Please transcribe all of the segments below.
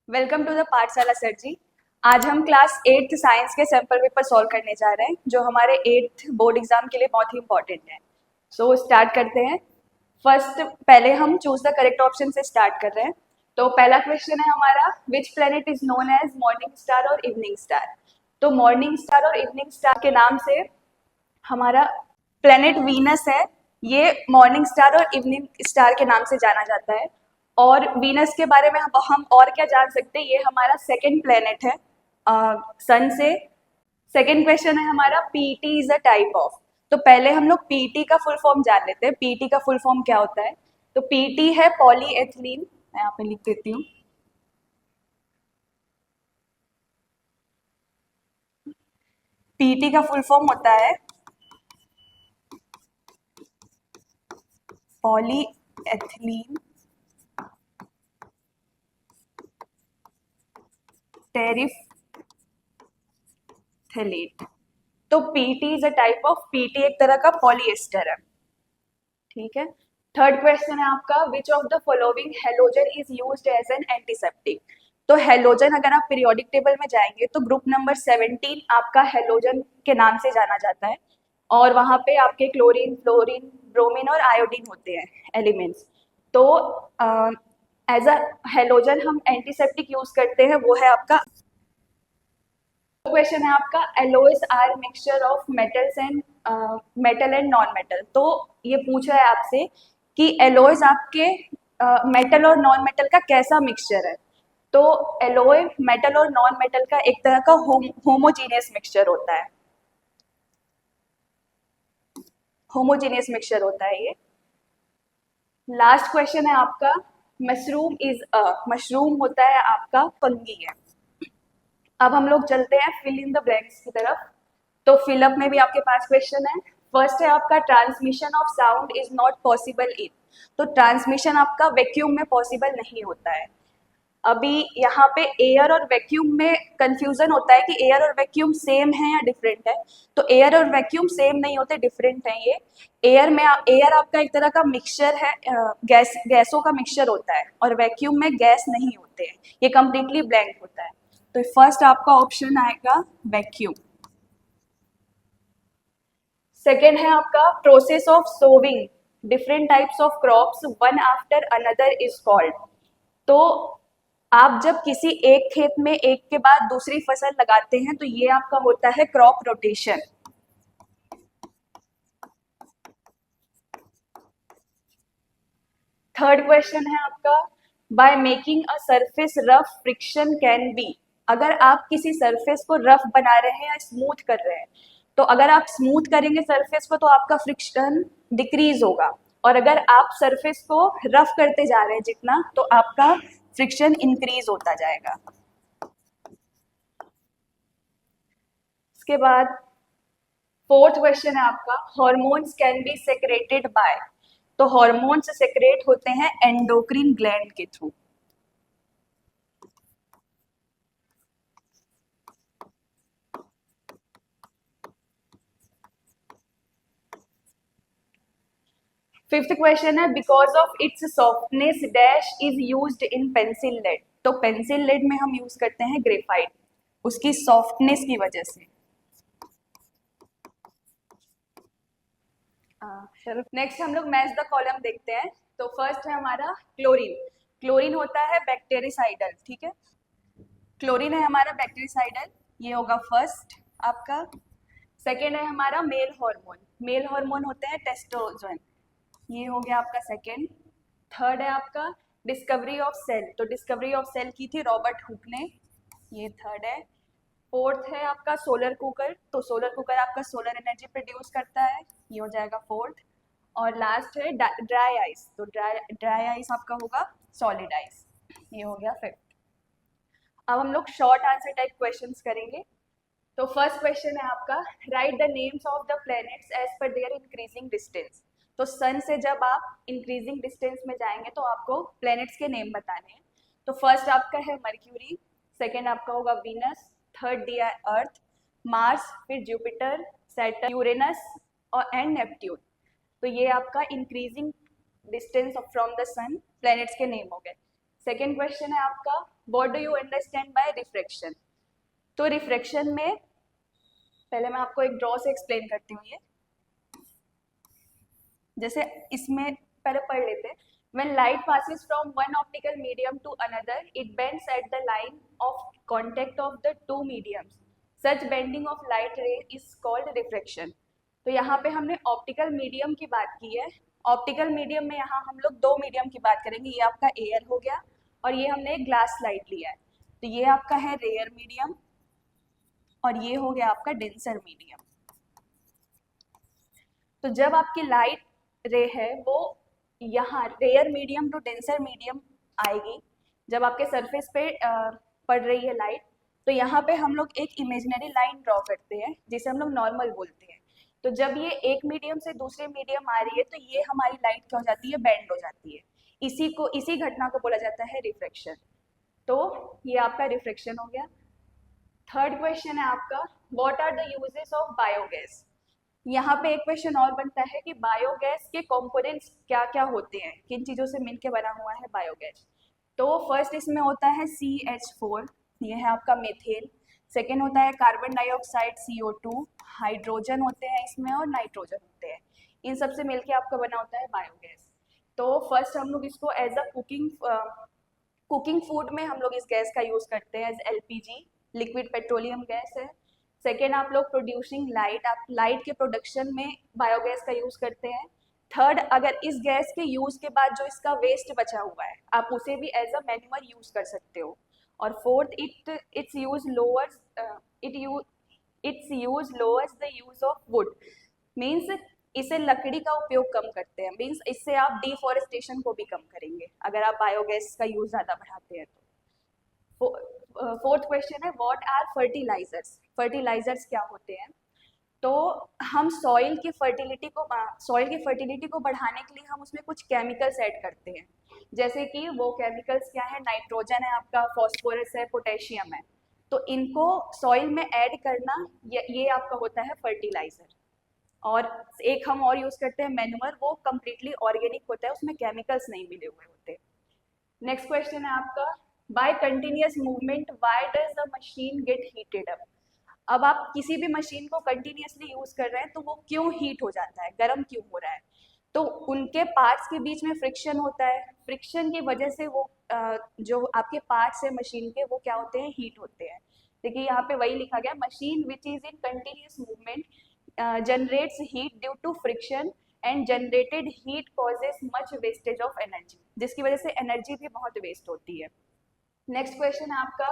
Welcome to the पाठशाला sir जी। आज हम क्लास 8th साइंस के सैम्पल पेपर सॉल्व करने जा रहे हैं जो हमारे 8th बोर्ड एग्जाम के लिए बहुत ही इंपॉर्टेंट है। सो स्टार्ट करते हैं। फर्स्ट पहले हम चूज द करेक्ट ऑप्शन से स्टार्ट कर रहे हैं। तो पहला क्वेश्चन है हमारा, which planet is known as morning star और इवनिंग स्टार। तो मॉर्निंग स्टार और इवनिंग स्टार के नाम से हमारा प्लेनेट वीनस है। ये मॉर्निंग स्टार और इवनिंग स्टार के नाम से जाना जाता है। और वीनस के बारे में हम और क्या जान सकते हैं, ये हमारा सेकंड प्लेनेट है सन से। सेकंड क्वेश्चन है हमारा, PT is a type of. तो पहले हम लोग पीटी का फुल फॉर्म जान लेते हैं। पीटी का फुल फॉर्म क्या होता है? तो पीटी है पॉलीएथिलीन। मैं यहाँ पे लिख देती हूँ। पीटी का फुल फॉर्म होता है पॉलीएथिलीन टेरिफ्थैलेट। तो PT is a type of, PT एक तरह का पॉलीएस्टर है। ठीक है। थर्ड क्वेश्चन है आपका, which of the following halogen is used as an antiseptic. तो हेलोजन अगर आप पीरियोडिक टेबल में जाएंगे तो ग्रुप नंबर 17 आपका हेलोजन के नाम से जाना जाता है। और वहां पे आपके क्लोरीन, फ्लोरीन, ब्रोमीन और आयोडीन होते हैं एलिमेंट्स। तो एज अ हेलोजन हम एंटीसेप्टिक यूज करते हैं, वो है आपका। क्वेश्चन है आपका, alloys are mixture of metals and metal and non metal. तो ये पूछ रहा है आपसे कि एलोइस आपके मेटल और नॉन मेटल का कैसा मिक्सचर है। तो एलोय मेटल और नॉन मेटल का एक तरह का होमोजीनियस मिक्सचर होता है। होमोजीनियस मिक्सचर होता है ये। लास्ट क्वेश्चन है आपका, मशरूम इज अ। मशरूम होता है आपका फंगी है। अब हम लोग चलते हैं फिल इन द ब्लैंक्स की तरफ। तो फिलअप में भी आपके पास क्वेश्चन है। फर्स्ट है आपका, transmission of sound is not possible in. तो ट्रांसमिशन आपका वैक्यूम में पॉसिबल नहीं होता है। अभी यहाँ पे एयर और वैक्यूम में कंफ्यूजन होता है कि एयर और वैक्यूम सेम है या डिफरेंट है। तो एयर और वैक्यूम सेम नहीं होते, डिफरेंट है ये। एयर आपका एक तरह का मिक्सचर है, गैसों का मिक्सचर होता है, और वैक्यूम में गैस नहीं होते हैं, ये कंप्लीटली ब्लैंक होता है। तो फर्स्ट आपका ऑप्शन आएगा वैक्यूम। सेकेंड है आपका, process of sowing different types of crops one after another is called. तो आप जब किसी एक खेत में एक के बाद दूसरी फसल लगाते हैं तो ये आपका होता है क्रॉप रोटेशन। थर्ड क्वेश्चन है आपका, by making a surface rough friction can be. अगर आप किसी सरफेस को रफ बना रहे हैं या स्मूथ कर रहे हैं, तो अगर आप स्मूथ करेंगे सरफेस को तो आपका फ्रिक्शन डिक्रीज होगा, और अगर आप सरफेस को रफ करते जा रहे हैं जितना, तो आपका फ्रिक्शन इंक्रीज होता जाएगा। इसके बाद फोर्थ क्वेश्चन है आपका, hormones can be secreted by. तो हॉर्मोन्स सेक्रेट होते हैं एंडोक्रिन ग्लैंड के थ्रू। फिफ्थ क्वेश्चन है, because of its softness dash is used in pencil lead. तो पेंसिल लेड में हम यूज करते हैं ग्रेफाइट, उसकी सॉफ्टनेस की वजह से। चलो नेक्स्ट हम लोग मैच द कॉलम देखते हैं। तो फर्स्ट है हमारा क्लोरीन। क्लोरीन होता है बैक्टीरिसाइडल, ठीक है। क्लोरीन है हमारा बैक्टीरिसाइडल, ये होगा फर्स्ट आपका। सेकेंड है हमारा मेल हार्मोन। मेल हार्मोन होते हैं टेस्टोस्टेरोन, ये हो गया आपका सेकेंड। थर्ड है आपका डिस्कवरी ऑफ सेल। तो डिस्कवरी ऑफ सेल की थी रॉबर्ट हुक ने, ये थर्ड है। फोर्थ है आपका सोलर कुकर। तो सोलर कुकर आपका सोलर एनर्जी प्रोड्यूस करता है, ये हो जाएगा फोर्थ। और लास्ट है ड्राई आइस। तो ड्राई आइस आपका होगा सॉलिड आइस, ये हो गया फिफ्थ। अब हम लोग शॉर्ट आंसर टाइप क्वेश्चंस करेंगे। तो फर्स्ट क्वेश्चन है आपका, write the names of the planets as per their increasing distance. तो सन से जब आप इंक्रीजिंग डिस्टेंस में जाएंगे तो आपको प्लैनेट्स के नेम बताने हैं। तो फर्स्ट आपका है मर्क्यूरी, सेकेंड आपका होगा वीनस, थर्ड दिया अर्थ, मार्स, फिर जुपिटर, सैटर्न, यूरेनस और एंड नेपट्यून। तो ये आपका increasing distance from the sun planets के नेम हो गए। सेकेंड क्वेश्चन है आपका, what do you understand by refraction? तो रिफ्रैक्शन में पहले मैं आपको एक ड्रॉ से एक्सप्लेन करती हूँ। ये जैसे इसमें पहले पढ़ लेते हैं। When light passes from one optical medium to another, it bends at the line of contact of the two mediums. Such bending of light ray is called refraction. तो यहाँ पे हमने ऑप्टिकल मीडियम की बात की है। ऑप्टिकल मीडियम में यहाँ हम लोग दो मीडियम की बात करेंगे। ये आपका एयर हो गया और ये हमने एक ग्लास लाइट लिया है। तो ये आपका है रेयर मीडियम और ये हो गया आपका डेंसर मीडियम। तो जब आपकी लाइट रे है वो यहाँ rare medium to denser medium आएगी, जब आपके सरफेस पे पड़ रही है लाइट, तो यहाँ पे हम लोग एक इमेजिनरी लाइन ड्रॉ करते हैं जिसे हम लोग नॉर्मल बोलते हैं। तो जब ये एक मीडियम से दूसरे मीडियम आ रही है तो ये हमारी लाइट क्या हो जाती है, बेंड हो जाती है। इसी घटना को बोला जाता है रिफ्रैक्शन। तो ये आपका रिफ्रैक्शन हो गया। थर्ड क्वेश्चन है आपका, what are the uses of biogas? यहाँ पे एक क्वेश्चन और बनता है कि बायोगैस के कंपोनेंट्स क्या क्या होते हैं, किन चीज़ों से मिलकर बना हुआ है बायोगैस। तो फर्स्ट इसमें होता है CH4, ये है आपका मीथेन। सेकेंड होता है कार्बन डाइऑक्साइड CO2, हाइड्रोजन होते हैं इसमें और नाइट्रोजन होते हैं। इन सब से मिलकर आपका बना होता है बायोगैस। तो फर्स्ट हम लोग इसको एज अ कुकिंग फूड में हम लोग इस गैस का यूज़ करते हैं as LPG, liquid petroleum gas है। सेकेंड आप लोग प्रोड्यूसिंग लाइट, आप लाइट के प्रोडक्शन में बायोगैस का यूज़ करते हैं। थर्ड, अगर इस गैस के यूज़ के बाद जो इसका वेस्ट बचा हुआ है आप उसे भी एज अ मैन्यूअर यूज़ कर सकते हो। और fourth, it's use lowers the use of would, means इसे लकड़ी का उपयोग कम करते हैं, मीन्स इससे आप डिफॉरेस्टेशन को भी कम करेंगे अगर आप बायोगैस का यूज़ ज़्यादा बढ़ाते हैं तो। फोर्थ क्वेश्चन है, व्हाट आर फर्टिलाइजर्स? फर्टिलाइजर्स क्या होते हैं? तो हम सॉइल की फर्टिलिटी को बढ़ाने के लिए हम उसमें कुछ केमिकल्स ऐड करते हैं। जैसे कि वो केमिकल्स क्या है, नाइट्रोजन है आपका, फॉस्फोरस है, पोटेशियम है। तो इनको सॉइल में ऐड करना ये आपका होता है फर्टिलाइजर। और एक हम और यूज़ करते हैं मैन्योर, वो कम्प्लीटली ऑर्गेनिक होता है, उसमें केमिकल्स नहीं मिले हुए होते। नेक्स्ट क्वेश्चन है आपका, by continuous movement why does the machine get heated up? अब आप किसी भी मशीन को कंटिन्यूअसली यूज कर रहे हैं तो वो क्यों हीट हो जाता है, गर्म क्यों हो रहा है? तो उनके पार्ट्स के बीच में फ्रिक्शन होता है। फ्रिक्शन की वजह से वो जो आपके पार्ट्स है मशीन के वो क्या होते हैं, हीट होते हैं। देखिए यहाँ पे वही लिखा गया, machine which is in continuous movement generates heat due to friction and generated heat causes much wastage of energy, जिसकी वजह से एनर्जी भी बहुत वेस्ट होती है। नेक्स्ट क्वेश्चन है आपका,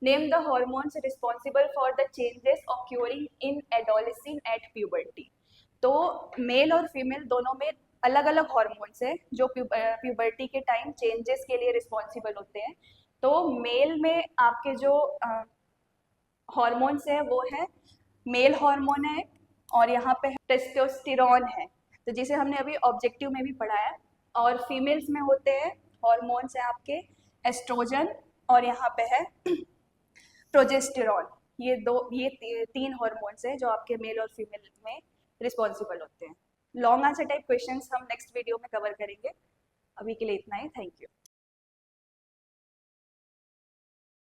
name the hormones responsible for the changes occurring in adolescent at puberty. तो मेल और फीमेल दोनों में अलग अलग हॉर्मोन्स है जो प्यूबर्टी के टाइम चेंजेस के लिए रिस्पॉन्सिबल होते हैं। तो मेल में आपके जो हॉर्मोन्स है वो है मेल हार्मोन है और यहाँ पे टेस्टोस्टेरोन है, तो जिसे हमने अभी ऑब्जेक्टिव में भी पढ़ा है। और फीमेल्स में होते हैं हॉर्मोन्स है आपके एस्ट्रोजन और यहाँ पे है प्रोजेस्टेरॉन। ये तीन हॉर्मोन्स हैं जो आपके मेल और फीमेल में रिस्पॉन्सिबल होते हैं। लॉन्ग आंसर टाइप क्वेश्चंस हम नेक्स्ट वीडियो में कवर करेंगे। अभी के लिए इतना ही, थैंक यू।